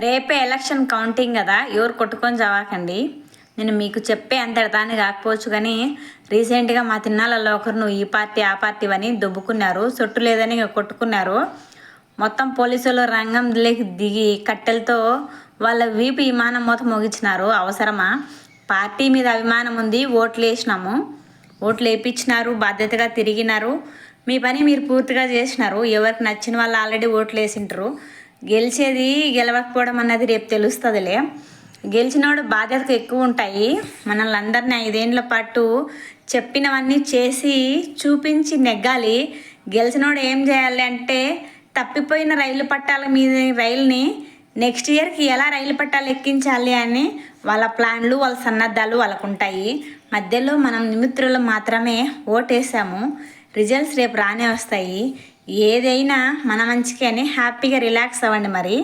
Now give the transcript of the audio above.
రేపే election counting కదా, ఎవరు కొట్టుకొని చవాకండి. నేను మీకు చెప్పే అంత దాన్ని కాకపోవచ్చు కానీ రీసెంట్గా మా తిన్నాళ్ళలో ఒకరు నువ్వు ఈ పార్టీ ఆ పార్టీ అని దొబ్బుకున్నారు. సొట్టు లేదని కొట్టుకున్నారు. మొత్తం పోలీసులు రంగంలోకి దిగి కట్టెలతో వాళ్ళ వీపు విమానం మొత్తం మోగించినారు. అవసరమా? పార్టీ మీద అభిమానం ఉంది, ఓట్లు వేసినాము, ఓట్లు వేయించినారు, బాధ్యతగా తిరిగినారు, మీ పని మీరు పూర్తిగా చేసినారు. ఎవరికి నచ్చిన వాళ్ళు ఆల్రెడీ ఓట్లు వేసింటారు. గెలిచేది గెలవకపోవడం అన్నది రేపు తెలుస్తుందిలే. గెలిచినోడు బాధ్యతకు ఎక్కువ ఉంటాయి. మనల్ని అందరినీ 5 ఏళ్ల పాటు చెప్పినవన్నీ చేసి చూపించి నెగ్గాలి. గెలిచినోడు ఏం చేయాలి అంటే తప్పిపోయిన రైలు పట్టాల మీద రైలుని నెక్స్ట్ ఇయర్కి ఎలా రైలు పట్టాలు ఎక్కించాలి అని వాళ్ళ ప్లాన్లు, వాళ్ళ సన్నద్ధాలు వాళ్ళకు ఉంటాయి. మధ్యలో మనం నిమిత్రులు మాత్రమే ఓటేసాము. రిజల్ట్స్ రేపు రానే వస్తాయి. ఏదైనా మన మంచికి అని హ్యాపీగా రిలాక్స్ అవ్వండి మరి.